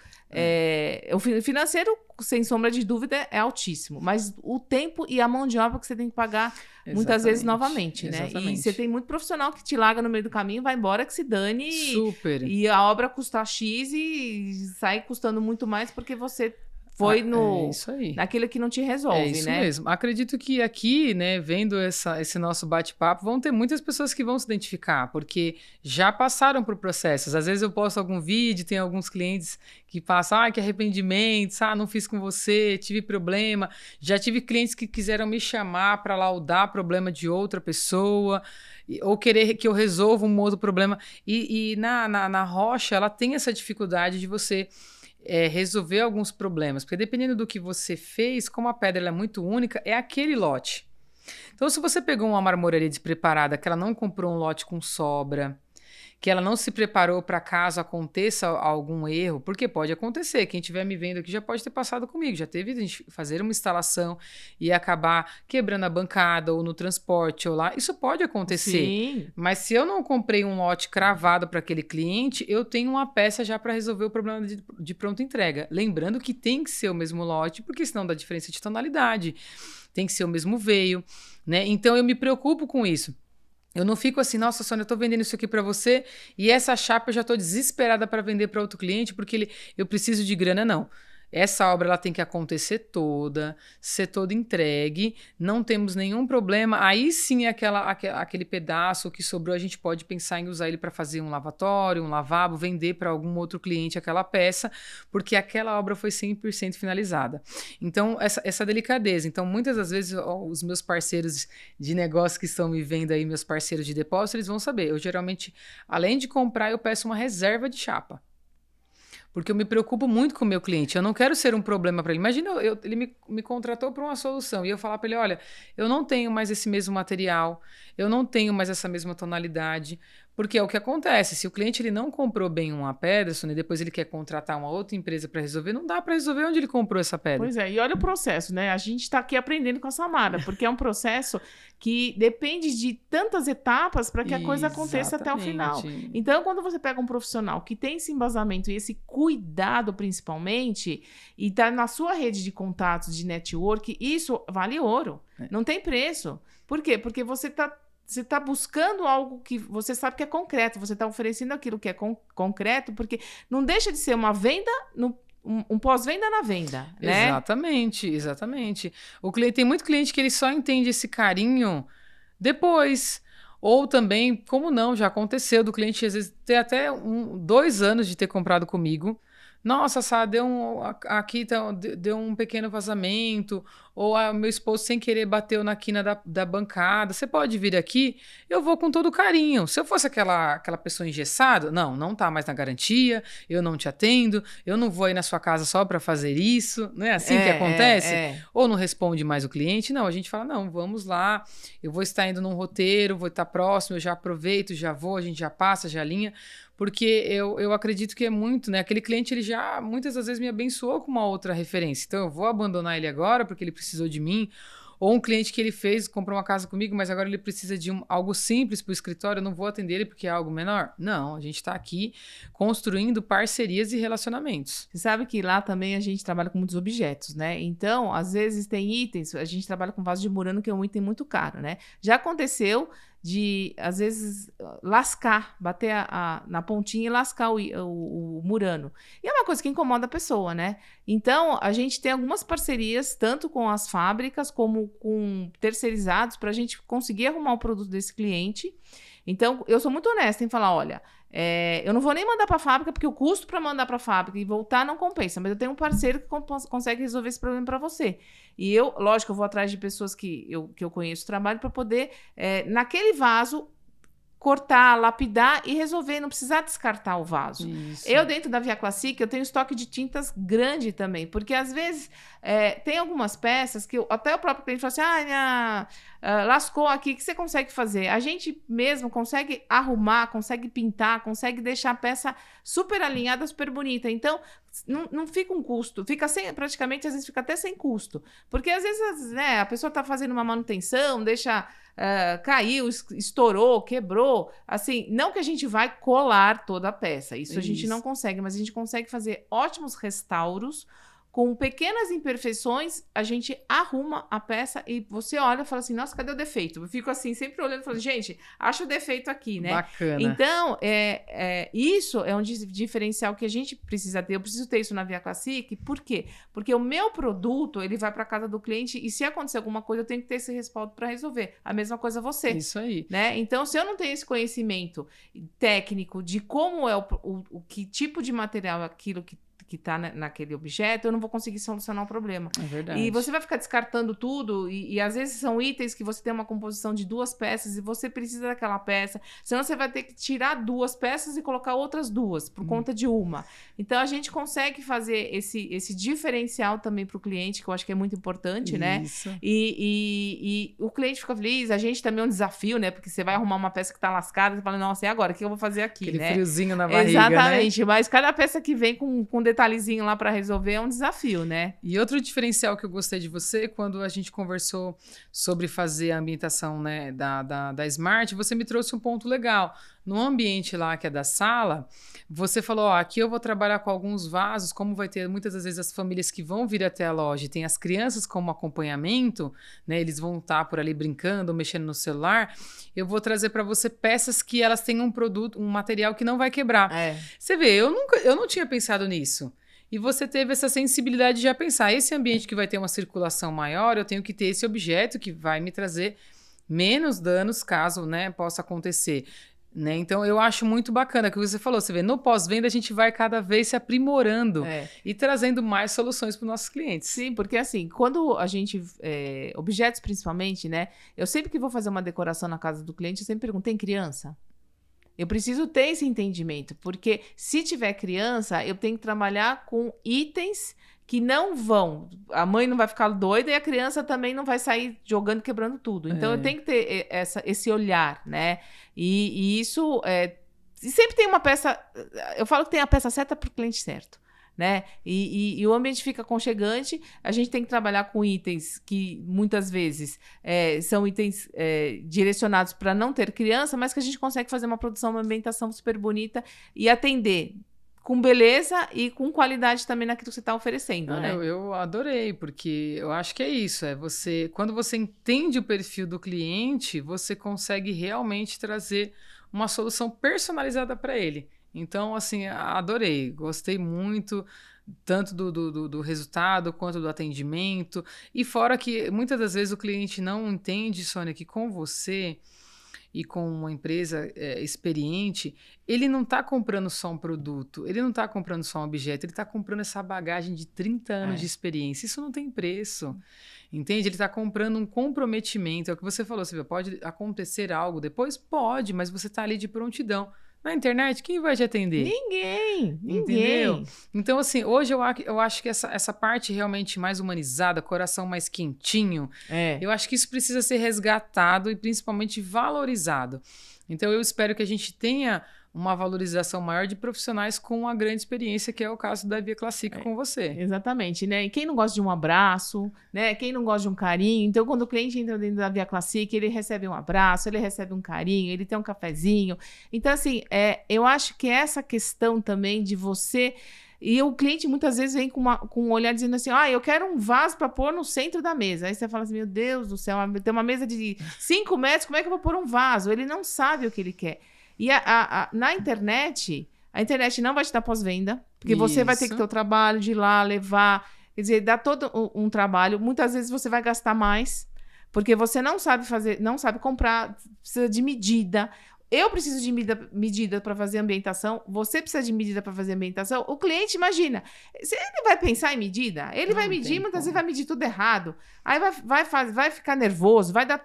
O financeiro, sem sombra de dúvida, é altíssimo. Mas o tempo e a mão de obra que você tem que pagar muitas vezes novamente. Né? E você tem muito profissional que te larga no meio do caminho, vai embora, que se dane. Super. E a obra custa X e sai custando muito mais porque você foi naquilo que não te resolve, né? É isso mesmo. Acredito que aqui, né, vendo esse nosso bate-papo, vão ter muitas pessoas que vão se identificar, porque já passaram por processos. Às vezes eu posto algum vídeo, tem alguns clientes que passam, que arrependimento, não fiz com você, tive problema. Já tive clientes que quiseram me chamar para laudar problema de outra pessoa, ou querer que eu resolva um outro problema. E na rocha, ela tem essa dificuldade de você resolver alguns problemas, porque dependendo do que você fez, como a pedra ela é muito única, é aquele lote. Então, se você pegou uma marmoraria despreparada, que ela não comprou um lote com sobra, que ela não se preparou para caso aconteça algum erro, porque pode acontecer, quem estiver me vendo aqui já pode ter passado comigo, já teve a gente fazer uma instalação e acabar quebrando a bancada ou no transporte ou lá, isso pode acontecer. Sim. Mas se eu não comprei um lote cravado para aquele cliente, eu tenho uma peça já para resolver o problema de pronta entrega. Lembrando que tem que ser o mesmo lote, porque senão dá diferença de tonalidade, tem que ser o mesmo veio, né? Então eu me preocupo com isso. Eu não fico assim, nossa, Sônia, eu tô vendendo isso aqui para você e essa chapa eu já tô desesperada para vender para outro cliente porque eu preciso de grana, não. Essa obra ela tem que acontecer toda, ser toda entregue, não temos nenhum problema. Aí sim, aquele pedaço que sobrou, a gente pode pensar em usar ele para fazer um lavatório, um lavabo, vender para algum outro cliente aquela peça, porque aquela obra foi 100% finalizada. Então, essa delicadeza. Então, muitas das vezes, os meus parceiros de negócio que estão me vendo aí, meus parceiros de depósito, eles vão saber. Eu geralmente, além de comprar, eu peço uma reserva de chapa. Porque eu me preocupo muito com o meu cliente. Eu não quero ser um problema para ele. Imagina, ele me contratou para uma solução e eu falar para ele, olha, eu não tenho mais esse mesmo material, eu não tenho mais essa mesma tonalidade. Porque é o que acontece. Se o cliente ele não comprou bem uma pedra, e depois ele quer contratar uma outra empresa para resolver, não dá para resolver onde ele comprou essa pedra. Pois é, e olha o processo, né? A gente está aqui aprendendo com a Samara, porque é um processo que depende de tantas etapas para que a coisa aconteça até o final. Então, quando você pega um profissional que tem esse embasamento e esse cuidado, principalmente, e está na sua rede de contatos, de network, isso vale ouro. Não tem preço. Por quê? Porque você está buscando algo que você sabe que é concreto, você está oferecendo aquilo que é concreto, porque não deixa de ser uma venda, um pós-venda na venda, né? Exatamente. Tem muito cliente que ele só entende esse carinho depois. Ou também, como não, já aconteceu do cliente às vezes ter até 2 anos de ter comprado comigo. Nossa, Sá, deu um pequeno vazamento, ou meu esposo sem querer bateu na quina da bancada. Você pode vir aqui? Eu vou com todo carinho. Se eu fosse aquela pessoa engessada, não tá mais na garantia, eu não te atendo, eu não vou ir na sua casa só para fazer isso. Não é assim que acontece? Ou não responde mais o cliente? Não, a gente fala, não, vamos lá, eu vou estar indo num roteiro, vou estar próximo, eu já aproveito, já vou, a gente já passa, já alinha. Porque eu acredito que é muito, né? Aquele cliente, ele já muitas das vezes me abençoou com uma outra referência. Então, eu vou abandonar ele agora porque ele precisou de mim. Ou um cliente que ele comprou uma casa comigo, mas agora ele precisa de algo simples para o escritório, eu não vou atender ele porque é algo menor. Não, a gente está aqui construindo parcerias e relacionamentos. Você sabe que lá também a gente trabalha com muitos objetos, né? Então, às vezes tem itens, a gente trabalha com vaso de murano, que é um item muito caro, né? Já aconteceu de, às vezes, lascar, bater na pontinha e lascar o murano. E é uma coisa que incomoda a pessoa, né? Então, a gente tem algumas parcerias, tanto com as fábricas como com terceirizados, para a gente conseguir arrumar o produto desse cliente. Então, eu sou muito honesta em falar, olha, eu não vou nem mandar para a fábrica, porque o custo para mandar para a fábrica e voltar não compensa, mas eu tenho um parceiro que consegue resolver esse problema para você. E eu, lógico, eu vou atrás de pessoas que eu conheço o trabalho para poder, naquele vaso, cortar, lapidar e resolver, não precisar descartar o vaso. Isso. Eu, dentro da Via Classic, eu tenho estoque de tintas grande também, porque às vezes tem algumas peças que até o próprio cliente fala assim, lascou aqui, o que você consegue fazer? A gente mesmo consegue arrumar, consegue pintar, consegue deixar a peça super alinhada, super bonita. Então, não fica um custo, fica praticamente, às vezes fica até sem custo. Porque às vezes, né, a pessoa está fazendo uma manutenção, deixa... caiu, estourou, quebrou, assim, não que a gente vai colar toda a peça, isso a gente não consegue, mas a gente consegue fazer ótimos restauros, com pequenas imperfeições, a gente arruma a peça e você olha e fala assim, nossa, cadê o defeito? Eu fico assim, sempre olhando e falando, gente, acha o defeito aqui, né? Bacana. Então, isso é um diferencial que a gente precisa ter. Eu preciso ter isso na Via Classic. Por quê? Porque o meu produto, ele vai para casa do cliente e se acontecer alguma coisa, eu tenho que ter esse respaldo para resolver. A mesma coisa você. Isso aí. Né? Então, se eu não tenho esse conhecimento técnico de como é que tipo de material é aquilo que está naquele objeto, eu não vou conseguir solucionar o problema. É verdade. E você vai ficar descartando tudo, e às vezes são itens que você tem uma composição de 2 peças e você precisa daquela peça, senão você vai ter que tirar 2 peças e colocar outras 2 por conta de uma. Então, a gente consegue fazer esse diferencial também para o cliente, que eu acho que é muito importante, né? E o cliente fica feliz, a gente também é um desafio, né? Porque você vai arrumar uma peça que está lascada, você fala, nossa, e agora? O que eu vou fazer aqui, Aquele né? friozinho na barriga, exatamente, né? mas cada peça que vem com detalhezinho lá para resolver é um desafio, né? E outro diferencial que eu gostei de você, quando a gente conversou sobre fazer a ambientação, né, da Smart, você me trouxe um ponto legal. No ambiente lá que é da sala, você falou, aqui eu vou trabalhar com alguns vasos, como vai ter muitas das vezes as famílias que vão vir até a loja e tem as crianças como acompanhamento, né, eles vão estar por ali brincando, mexendo no celular, eu vou trazer para você peças que elas têm um material que não vai quebrar. Você vê, eu não tinha pensado nisso. E você teve essa sensibilidade de já pensar, esse ambiente que vai ter uma circulação maior, eu tenho que ter esse objeto que vai me trazer menos danos caso, né, possa acontecer. Né? Então, eu acho muito bacana que você falou, você vê, no pós-venda a gente vai cada vez se aprimorando e trazendo mais soluções para os nossos clientes. Sim, porque assim, quando a gente, objetos principalmente, né, eu sempre que vou fazer uma decoração na casa do cliente, eu sempre pergunto, tem criança? Eu preciso ter esse entendimento, porque se tiver criança, eu tenho que trabalhar com itens que não vão... A mãe não vai ficar doida e a criança também não vai sair jogando, quebrando tudo. Então, eu tenho que ter esse olhar, né? E isso... E sempre tem uma peça... Eu falo que tem a peça certa para o cliente certo. Né? E o ambiente fica aconchegante, a gente tem que trabalhar com itens que muitas vezes são itens direcionados para não ter criança, mas que a gente consegue fazer uma produção, uma ambientação super bonita e atender com beleza e com qualidade também naquilo que você está oferecendo, né? Eu adorei, porque eu acho que é isso, quando você entende o perfil do cliente, você consegue realmente trazer uma solução personalizada para ele. Então, assim, adorei, gostei muito, tanto do resultado quanto do atendimento. E fora que muitas das vezes o cliente não entende, Sônia, que com você e com uma empresa experiente, ele não está comprando só um produto, ele não está comprando só um objeto, ele está comprando essa bagagem de 30 anos de experiência. Isso não tem preço, entende? Ele está comprando um comprometimento. É o que você falou, Silvia, pode acontecer algo depois? Pode, mas você está ali de prontidão. Na internet, quem vai te atender? Ninguém. Entendeu? Então, assim, hoje eu acho que essa parte realmente mais humanizada, coração mais quentinho, eu acho que isso precisa ser resgatado e principalmente valorizado. Então, eu espero que a gente tenha uma valorização maior de profissionais com uma grande experiência, que é o caso da Via Classic com você. Exatamente, né? E quem não gosta de um abraço, né? Quem não gosta de um carinho. Então, quando o cliente entra dentro da Via Classic, ele recebe um abraço, ele recebe um carinho, ele tem um cafezinho. Então, assim, eu acho que essa questão também de você... E o cliente muitas vezes vem com um olhar dizendo assim, eu quero um vaso para pôr no centro da mesa. Aí você fala assim, meu Deus do céu, tem uma mesa de 5 metros, como é que eu vou pôr um vaso? Ele não sabe o que ele quer. E na internet, a internet não vai te dar pós-venda, porque você vai ter que ter o trabalho de ir lá, levar, quer dizer, dá todo um trabalho. Muitas vezes você vai gastar mais, porque você não sabe fazer, não sabe comprar, precisa de medida. Eu preciso de medida para fazer ambientação, você precisa de medida para fazer ambientação. O cliente, imagina, ele vai pensar em medida, ele vai medir, muitas vezes vai medir tudo errado. Aí vai ficar nervoso, vai dar...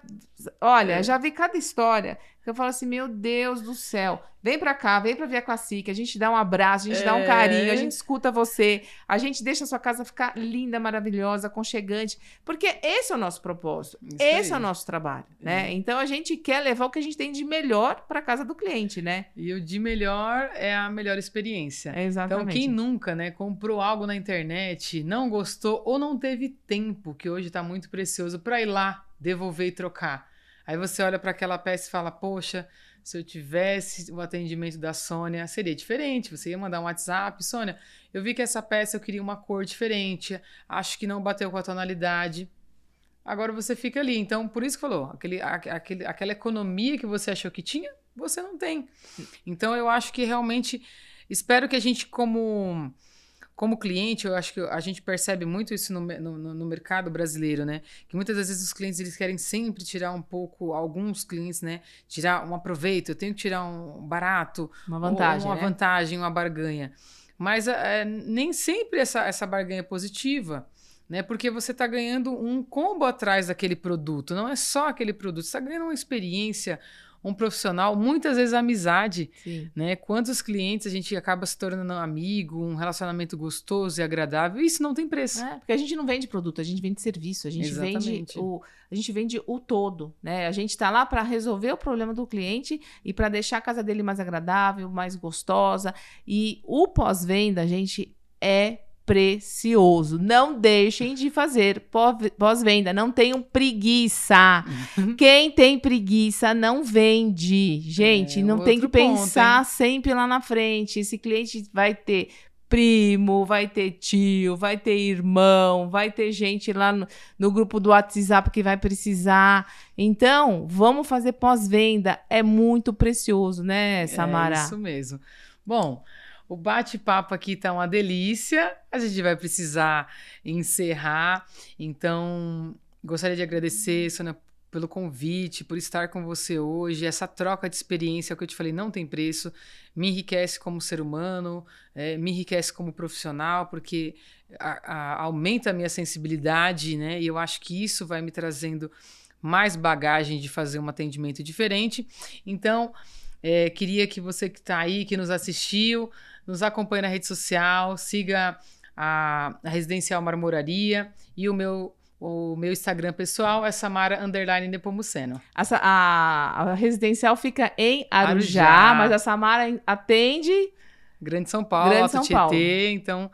Olha, já vi cada história que eu falo assim, meu Deus do céu, vem pra cá, vem pra Via Classic, a gente dá um abraço, a gente dá um carinho, a gente escuta você, a gente deixa a sua casa ficar linda, maravilhosa, aconchegante, porque esse é o nosso propósito, esse é o nosso trabalho, né? Então a gente quer levar o que a gente tem de melhor pra casa do cliente, né? E o de melhor é a melhor experiência. Exatamente. Então quem nunca, né, comprou algo na internet, não gostou ou não teve tempo, que hoje tá muito precioso, pra ir lá, devolver e trocar. Aí você olha para aquela peça e fala, poxa, se eu tivesse o atendimento da Sônia, seria diferente. Você ia mandar um WhatsApp, Sônia, eu vi que essa peça eu queria uma cor diferente, acho que não bateu com a tonalidade. Agora você fica ali. Então, por isso que falou, aquela economia que você achou que tinha, você não tem. Então, eu acho que realmente, espero que a gente como cliente, eu acho que a gente percebe muito isso no mercado brasileiro, né? Que muitas vezes os clientes, eles querem sempre tirar um pouco, alguns clientes, né? Tirar um aproveito, eu tenho que tirar um barato. Uma vantagem, uma vantagem, uma barganha. Mas nem sempre essa barganha é positiva, né? Porque você está ganhando um combo atrás daquele produto. Não é só aquele produto, você está ganhando uma experiência, um profissional, muitas vezes amizade, né? Quantos clientes a gente acaba se tornando amigo, um relacionamento gostoso e agradável, isso não tem preço. Porque a gente não vende produto, a gente vende serviço, a gente vende o todo, né? A gente está lá para resolver o problema do cliente e para deixar a casa dele mais agradável, mais gostosa. E o pós-venda, gente, é precioso. Não deixem de fazer pós-venda. Não tenham preguiça. Quem tem preguiça não vende. Gente, não tem que pensar sempre lá na frente. Esse cliente vai ter primo, vai ter tio, vai ter irmão, vai ter gente lá no grupo do WhatsApp que vai precisar. Então, vamos fazer pós-venda. É muito precioso, né, Samara? É isso mesmo. Bom, o bate-papo aqui tá uma delícia. A gente vai precisar encerrar. Então, gostaria de agradecer, Sônia, pelo convite, por estar com você hoje. Essa troca de experiência, é o que eu te falei, não tem preço. Me enriquece como ser humano, me enriquece como profissional, porque aumenta a minha sensibilidade, né? E eu acho que isso vai me trazendo mais bagagem de fazer um atendimento diferente. Então, queria que você que está aí, que nos assistiu, nos acompanhe na rede social, siga a Residencial Marmoraria e o meu Instagram pessoal é Samara_Nepomuceno. A Residencial fica em Arujá, mas a Samara atende... Grande São Paulo, Alto Tietê, então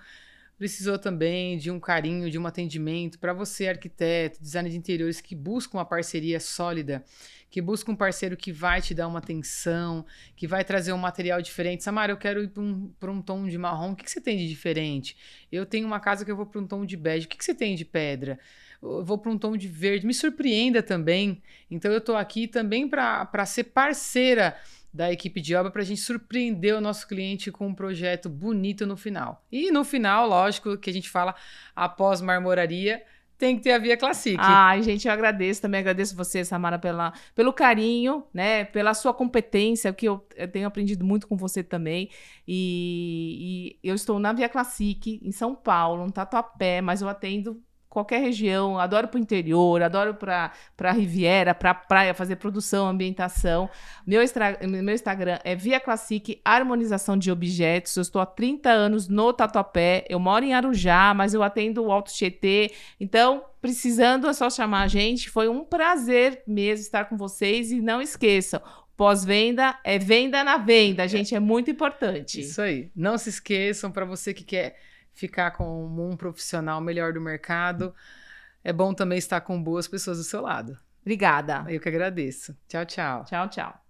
precisou também de um carinho, de um atendimento para você, arquiteto, designer de interiores, que busca uma parceria sólida, que busca um parceiro que vai te dar uma atenção, que vai trazer um material diferente. Samara, eu quero ir para um tom de marrom, o que você tem de diferente? Eu tenho uma casa que eu vou para um tom de bege, o que você tem de pedra? Eu vou para um tom de verde, me surpreenda também. Então eu estou aqui também para ser parceira da equipe de obra para a gente surpreender o nosso cliente com um projeto bonito no final. E no final, lógico, que a gente fala após marmoraria, tem que ter a Via Classic. Ai, gente, eu agradeço, também agradeço você, Samara, pelo carinho, né, pela sua competência, que eu tenho aprendido muito com você também, e eu estou na Via Classic, em São Paulo, no Tatuapé, mas eu atendo qualquer região, adoro para o interior, adoro para Riviera, para praia, fazer produção, ambientação. Meu Instagram é Via Classic Harmonização de Objetos. Eu estou há 30 anos no Tatuapé. Eu moro em Arujá, mas eu atendo o Alto Tietê. Então, precisando, é só chamar a gente. Foi um prazer mesmo estar com vocês. E não esqueçam, pós-venda é venda na venda, gente, é muito importante. Isso aí. Não se esqueçam, para você que quer ficar com um profissional melhor do mercado, é bom também estar com boas pessoas do seu lado. Obrigada. Eu que agradeço. Tchau, tchau. Tchau, tchau.